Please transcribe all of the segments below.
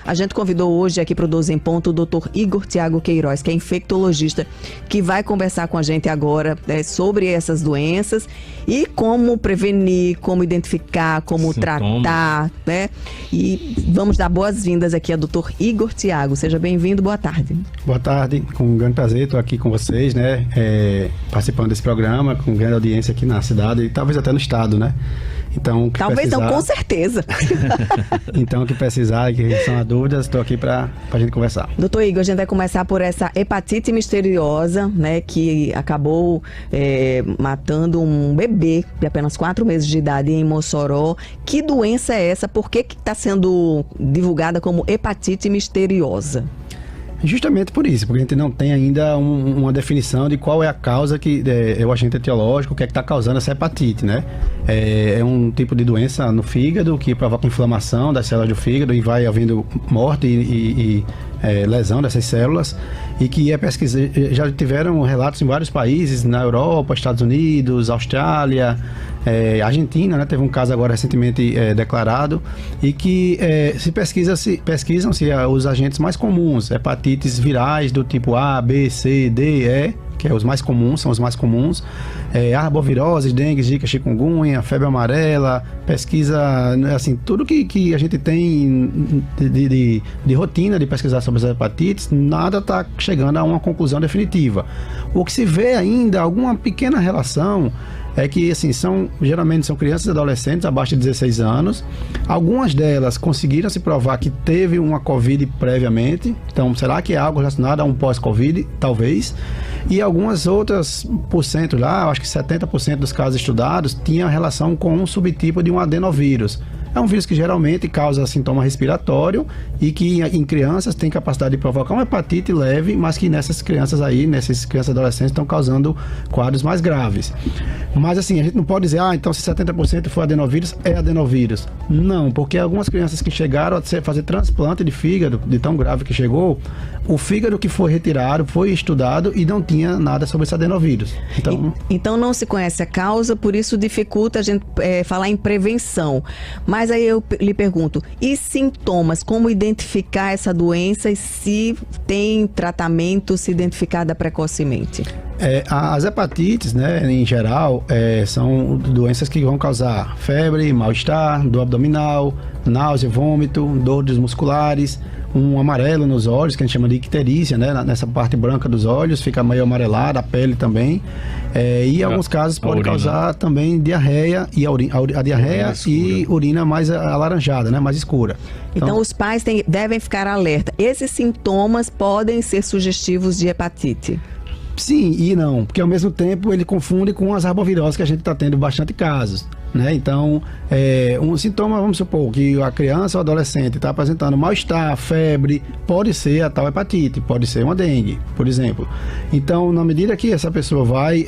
A gente convidou hoje aqui para o 12 em Ponto o Dr. Igor Thiago Queiroz, que é infectologista, que vai conversar com a gente agora sobre essas doenças e como prevenir, como identificar, como tratar, né? E vamos dar boas-vindas aqui ao Dr. Igor Thiago. Seja bem-vindo, boa tarde. Boa tarde, com um grande prazer, estou aqui com vocês, né? Participando desse programa, com grande audiência aqui na cidade e talvez até no estado, né? Então, talvez não, com certeza. Então, o que precisar, que são dúvidas, estou aqui para a gente conversar. Doutor Igor, a gente vai começar por essa hepatite misteriosa, né, que acabou matando um bebê de apenas 4 meses de idade em Mossoró. Que doença é essa? Por que está sendo divulgada como hepatite misteriosa? Justamente por isso, porque a gente não tem ainda uma definição de qual é a causa, é o agente etiológico, o que é que está causando essa hepatite, né? É um tipo de doença no fígado que provoca inflamação das células do fígado e vai havendo morte e lesão dessas células, e que já tiveram relatos em vários países, na Europa, Estados Unidos, Austrália, Argentina, né? Teve um caso agora recentemente declarado, e que pesquisam-se os agentes mais comuns, hepatites virais do tipo A, B, C, D, E, que são os mais comuns, arbovirose, dengue, zika, chikungunya, febre amarela, pesquisa, assim, tudo que a gente tem de rotina de pesquisar sobre as hepatites, nada está chegando a uma conclusão definitiva. O que se vê ainda, alguma pequena relação, é que, assim, geralmente são crianças e adolescentes abaixo de 16 anos. Algumas delas conseguiram se provar que teve uma Covid previamente. Então, será que é algo relacionado a um pós-Covid? Talvez. E algumas outras % lá, acho que 70% dos casos estudados, tinham relação com um subtipo de um adenovírus. É um vírus que geralmente causa sintoma respiratório e que em crianças tem capacidade de provocar uma hepatite leve, mas que nessas crianças e adolescentes estão causando quadros mais graves. Mas assim, a gente não pode dizer, então se 70% for adenovírus, é adenovírus. Não, porque algumas crianças que chegaram a fazer transplante de fígado, de tão grave que chegou, o fígado que foi retirado, foi estudado e não tinha nada sobre esse adenovírus. Então não se conhece a causa, por isso dificulta a gente falar em prevenção. Mas aí eu lhe pergunto, e sintomas? Como identificar essa doença e se tem tratamento, se identificada precocemente? As hepatites, né, em geral, são doenças que vão causar febre, mal-estar, dor abdominal, náusea, vômito, dores musculares, um amarelo nos olhos, que a gente chama de icterícia, né? Nessa parte branca dos olhos, fica meio amarelada, a pele também. E em alguns casos pode causar também diarreia, e a diarreia e urina mais alaranjada, né? Mais escura. Então os pais devem ficar alerta. Esses sintomas podem ser sugestivos de hepatite? Sim e não, porque ao mesmo tempo ele confunde com as arboviroses, que a gente está tendo bastante casos, né? Então, um sintoma, vamos supor que a criança ou adolescente está apresentando mal-estar, febre, pode ser a tal hepatite, pode ser uma dengue, por exemplo. Então, na medida que essa pessoa vai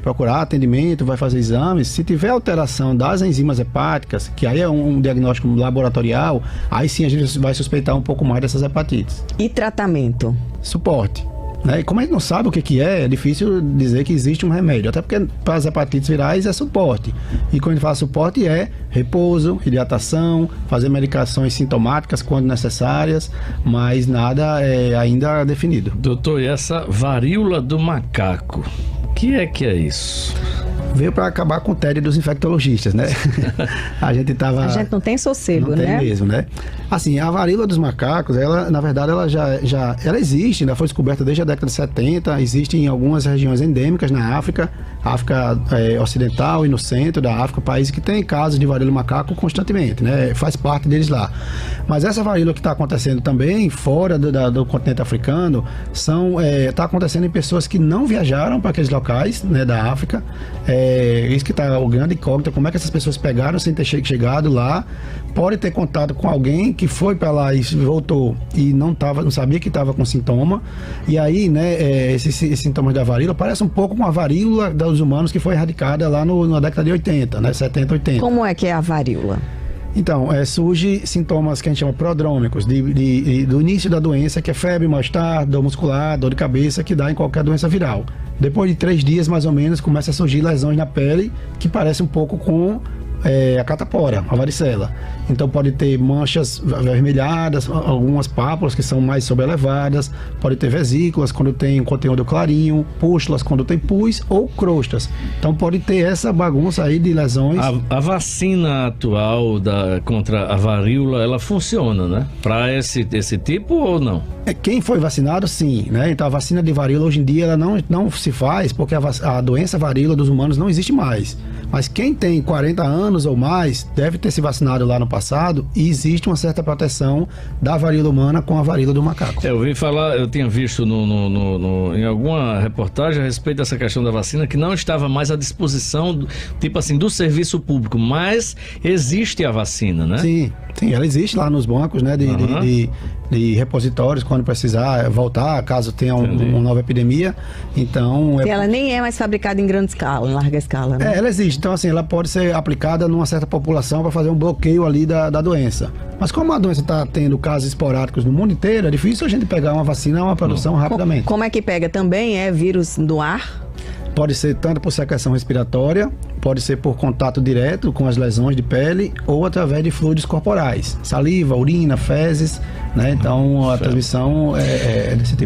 procurar atendimento, vai fazer exames, se tiver alteração das enzimas hepáticas, que aí é um diagnóstico laboratorial, aí sim a gente vai suspeitar um pouco mais dessas hepatites. E tratamento? Suporte. E como a gente não sabe o que é difícil dizer que existe um remédio, até porque para as hepatites virais é suporte. E quando a gente fala suporte é repouso, hidratação, fazer medicações sintomáticas quando necessárias, mas nada é ainda definido. Doutor, e essa varíola do macaco, o que é isso? Veio para acabar com o tédio dos infectologistas, né? A gente não tem sossego, né? Não tem mesmo, né? Assim, a varíola dos macacos, ela, na verdade, ela ela existe, ainda foi descoberta desde a década de 70, existe em algumas regiões endêmicas na África Ocidental e no centro da África, países que têm casos de varíola do macaco constantemente, né? Faz parte deles lá. Mas essa varíola que está acontecendo também fora do continente africano, está acontecendo em pessoas que não viajaram para aqueles locais, né, da África. Isso que está o grande incógnita, como é que essas pessoas pegaram sem ter chegado lá, pode ter contato com alguém que foi para lá e voltou e não sabia que estava com sintoma, e aí, né, esses sintomas da varíola parece um pouco com a varíola dos humanos que foi erradicada lá na década de 80, né, 70, 80. Como é que é a varíola? Então, surge sintomas que a gente chama prodrômicos, do início da doença, que é febre, mal-estar, dor muscular, dor de cabeça, que dá em qualquer doença viral. Depois de 3 dias, mais ou menos, começa a surgir lesões na pele, que parece um pouco com a catapora, a varicela. Então pode ter manchas avermelhadas, algumas pápulas que são mais sobrelevadas, pode ter vesículas quando tem conteúdo clarinho, pústulas quando tem pus ou crostas. Então pode ter essa bagunça aí de lesões. A vacina atual contra a varíola, ela funciona, né? Para esse tipo ou não? Quem foi vacinado, sim, né? Então a vacina de varíola hoje em dia ela não se faz porque a doença varíola dos humanos não existe mais. Mas quem tem 40 anos ou mais deve ter se vacinado lá no passado e existe uma certa proteção da varíola humana com a varíola do macaco. Eu ouvi falar, eu tinha visto em alguma reportagem a respeito dessa questão da vacina que não estava mais à disposição, tipo assim, do serviço público, mas existe a vacina, né? Sim, ela existe lá nos bancos, né, de repositórios, quando precisar voltar, caso tenha uma nova epidemia. Então... ela nem é mais fabricada em grande escala, em larga escala, né? Ela existe. Então, assim, ela pode ser aplicada numa certa população para fazer um bloqueio ali da doença. Mas como a doença está tendo casos esporádicos no mundo inteiro, é difícil a gente pegar uma vacina, uma produção rapidamente. Como é que pega? Também é vírus do ar? Pode ser tanto por secreção respiratória, pode ser por contato direto com as lesões de pele ou através de fluidos corporais, saliva, urina, fezes, né? Então a transmissão é desse tipo.